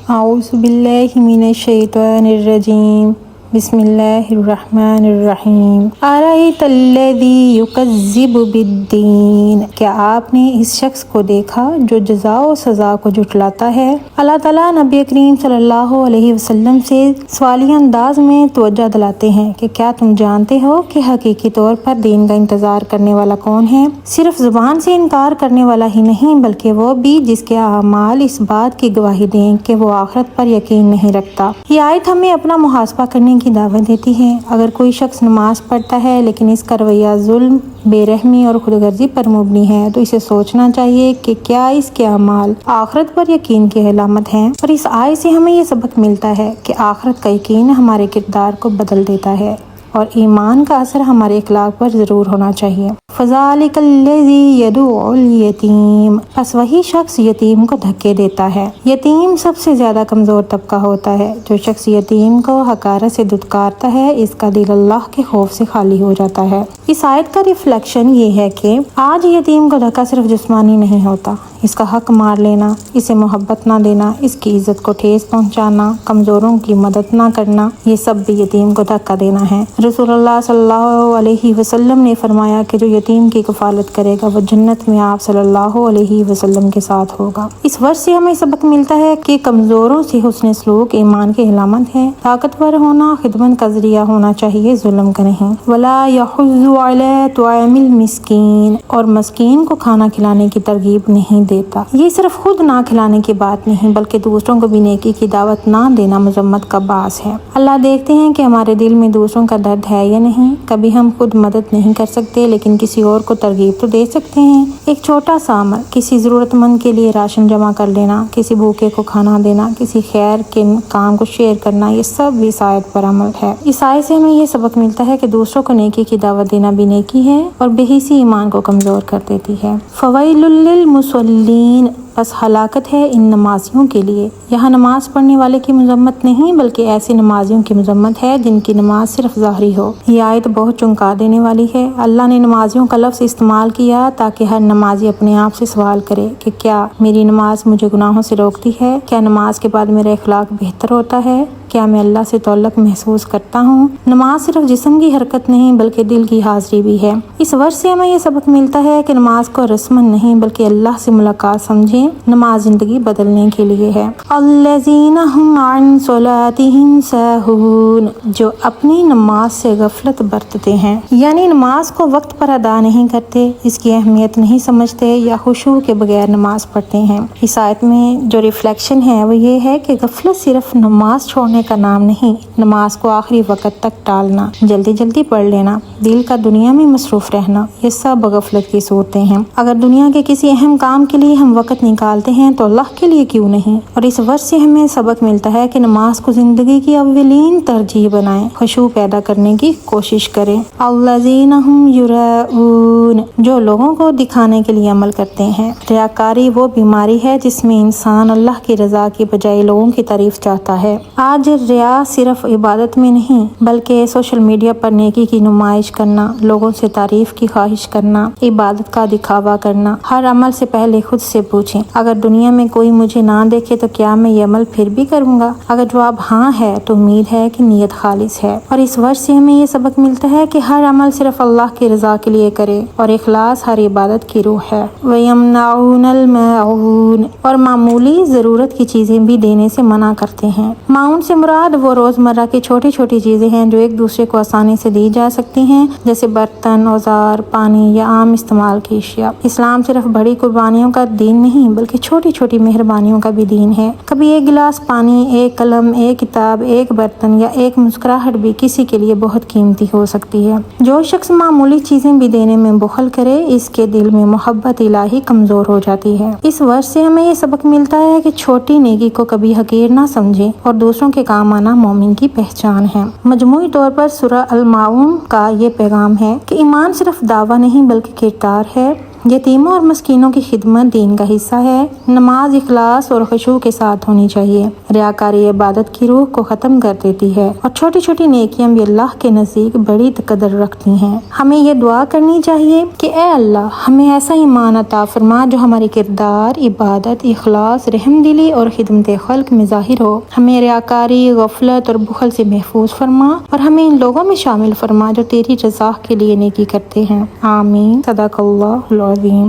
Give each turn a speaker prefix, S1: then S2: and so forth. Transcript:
S1: اعوذ باللہ من الشیطان الرجیم بسم اللہ الرحمن الرحیم ارأیت الذی یکذب بالدین، کیا آپ نے اس شخص کو دیکھا جو جزا و سزا کو جھٹلاتا ہے؟ اللہ تعالیٰ نبی کریم صلی اللہ علیہ وسلم سے سوالیہ انداز میں توجہ دلاتے ہیں کہ کیا تم جانتے ہو کہ حقیقی طور پر دین کا انتظار کرنے والا کون ہے؟ صرف زبان سے انکار کرنے والا ہی نہیں بلکہ وہ بھی جس کے اعمال اس بات کی گواہی دیں کہ وہ آخرت پر یقین نہیں رکھتا۔ یہ آیت ہمیں اپنا محاسبہ کرنے کی دعوت دیتی ہے۔ اگر کوئی شخص نماز پڑھتا ہے لیکن اس کا رویہ ظلم، بے رحمی اور خود غرضی پر مبنی ہے تو اسے سوچنا چاہیے کہ کیا اس کے اعمال آخرت پر یقین کی علامت ہیں۔ اور اس آیت سے ہمیں یہ سبق ملتا ہے کہ آخرت کا یقین ہمارے کردار کو بدل دیتا ہے اور ایمان کا اثر ہمارے اخلاق پر ضرور ہونا چاہیے۔ فَذَلِكَ الَّذِي يَدُعُّ الْيَتِيمَ، پس وہی شخص یتیم کو دھکے دیتا ہے۔ یتیم سب سے زیادہ کمزور طبقہ ہوتا ہے۔ جو شخص یتیم کو حقارت سے دھتکارتا ہے اس کا دل اللہ کے خوف سے خالی ہو جاتا ہے۔ اس آیت کا ریفلیکشن یہ ہے کہ آج یتیم کو دھکا صرف جسمانی نہیں ہوتا، اس کا حق مار لینا، اسے محبت نہ دینا، اس کی عزت کو ٹھیس پہنچانا، کمزوروں کی مدد نہ کرنا، یہ سب بھی یتیم کو دھکا دینا ہے۔ رسول اللہ صلی اللہ علیہ وسلم نے فرمایا کہ جو یتیم کی کفالت کرے گا وہ جنت میں آپ صلی اللہ علیہ وسلم کے ساتھ ہوگا۔ اس ورس سے ہمیں سبق ملتا ہے کہ کمزوروں سے حسن سلوک ایمان کی علامت ہے۔ طاقتور ہونا خدمت کا ذریعہ ہونا چاہیے، ظلم کا نہیں۔ ولا یحض علی طعام المسکین، اور مسکین کو کھانا کھلانے کی ترغیب نہیں دیتا۔ یہ صرف خود نہ کھلانے کی بات نہیں بلکہ دوسروں کو بھی نیکی کی دعوت نہ دینا مذمت کا باعث ہے۔ اللہ دیکھتے ہیں کہ ہمارے دل میں دوسروں کا درد ہے یا نہیں۔ کبھی ہم خود مدد نہیں کر سکتے لیکن کسی اور کو ترغیب تو دے سکتے ہیں۔ ایک چھوٹا سا عمل، کسی ضرورت مند کے لیے راشن جمع کر لینا، کسی بھوکے کو کھانا دینا، کسی خیر کے کام کو شیئر کرنا، یہ سب بھی اس آیت پر عمل ہے۔ اس آیت سے ہمیں یہ سبق ملتا ہے کہ دوسروں کو نیکی کی دعوت دینا بھی نیکی ہے اور بے حسی ایمان کو کمزور کر دیتی ہے۔ فویل للمصلین، بس ہلاکت ہے ان نمازیوں کے لیے۔ یہاں نماز پڑھنے والے کی مذمت نہیں بلکہ ایسے نمازیوں کی مذمت ہے جن کی نماز صرف ظاہری ہو۔ یہ آیت بہت چونکا دینے والی ہے۔ اللہ نے نمازیوں کا لفظ استعمال کیا تاکہ ہر نمازی اپنے آپ سے سوال کرے کہ کیا میری نماز مجھے گناہوں سے روکتی ہے؟ کیا نماز کے بعد میرا اخلاق بہتر ہوتا ہے؟ کیا میں اللہ سے تعلق محسوس کرتا ہوں؟ نماز صرف جسم کی حرکت نہیں بلکہ دل کی حاضری بھی ہے۔ اس ورس سے ہمیں یہ سبق ملتا ہے کہ نماز کو رسم نہیں بلکہ اللہ سے ملاقات سمجھیں۔ نماز زندگی بدلنے کے لیے ہے۔ الذین ھم عن صلاتہم ساہون، جو اپنی نماز سے غفلت برتتے ہیں، یعنی نماز کو وقت پر ادا نہیں کرتے، اس کی اہمیت نہیں سمجھتے یا خشوع کے بغیر نماز پڑھتے ہیں۔ اس آیت میں جو ریفلیکشن ہے وہ یہ ہے کہ غفلت صرف نماز چھوڑنے کا نام نہیں، نماز کو آخری وقت تک ٹالنا، جلدی جلدی پڑھ لینا، دل کا دنیا میں مصروف رہنا، یہ سب غفلت کی صورتیں ہیں۔ اگر دنیا کے کسی اہم کام کے لیے ہم وقت نکالتے ہیں تو اللہ کے لیے کیوں نہیں؟ اور اس ورس سے ہمیں سبق ملتا ہے کہ نماز کو زندگی کی اولین ترجیح بنائیں، خشوع پیدا کرنے کی کوشش کریں۔ الذین ھم یراؤون، جو لوگوں کو دکھانے کے لیے عمل کرتے ہیں۔ ریاکاری وہ بیماری ہے جس میں انسان اللہ کی رضا کی بجائے لوگوں کی تعریف چاہتا ہے۔ آج ریا صرف عبادت میں نہیں بلکہ سوشل میڈیا پر نیکی کی نمائش کرنا، لوگوں سے تعریف کی خواہش کرنا، عبادت کا دکھاوا کرنا۔ ہر عمل سے پہلے خود سے پوچھیں، اگر دنیا میں کوئی مجھے نہ دیکھے تو کیا میں یہ عمل پھر بھی کروں گا؟ اگر جواب ہاں ہے تو امید ہے کہ نیت خالص ہے۔ اور اس ورس سے ہمیں یہ سبق ملتا ہے کہ ہر عمل صرف اللہ کی رضا کے لیے کرے اور اخلاص ہر عبادت کی روح ہے۔ وَيَمْنَعُونَ الْمَاعُونَ، اور معمولی ضرورت کی چیزیں بھی دینے سے منع کرتے ہیں۔ معاون سے مراد وہ روزمرہ کی چھوٹی چھوٹی چیزیں ہیں جو ایک دوسرے کو آسانی سے دی جا سکتی ہیں، جیسے برتن، اوزار، پانی یا عام استعمال کی اشیاء۔ اسلام صرف بڑی قربانیوں کا دین نہیں بلکہ چھوٹی چھوٹی مہربانیوں کا بھی دین ہے۔ کبھی ایک گلاس پانی، ایک قلم، ایک کتاب، ایک برتن یا ایک مسکراہٹ بھی کسی کے لیے بہت قیمتی ہو سکتی ہے۔ جو شخص معمولی چیزیں بھی دینے میں بخل کرے اس کے دل میں محبت الہی کمزور ہو جاتی ہے۔ اس ورس سے ہمیں یہ سبق ملتا ہے کہ چھوٹی نیکی کو کبھی حقیر نہ سمجھیں اور دوسروں کے کام آنا مومن کی پہچان ہے۔ مجموعی طور پر سورہ الماعون کا یہ پیغام ہے کہ ایمان صرف دعویٰ نہیں بلکہ کردار ہے۔ یتیموں اور مسکینوں کی خدمت دین کا حصہ ہے۔ نماز اخلاص اور خشوع کے ساتھ ہونی چاہیے۔ ریاکاری عبادت کی روح کو ختم کر دیتی ہے اور چھوٹی چھوٹی نیکیاں بھی اللہ کے نزدیک بڑی قدر رکھتی ہیں۔ ہمیں یہ دعا کرنی چاہیے کہ اے اللہ ہمیں ایسا ایمان عطا فرما جو ہماری کردار، عبادت، اخلاص، رحم دلی اور خدمت خلق میں ظاہر ہو۔ ہمیں ریاکاری، غفلت اور بخل سے محفوظ فرما اور ہمیں ان لوگوں میں شامل فرما جو تیری رضا کے لیے نیکی کرتے ہیں۔ آمین۔ صدق اللہ العظیم۔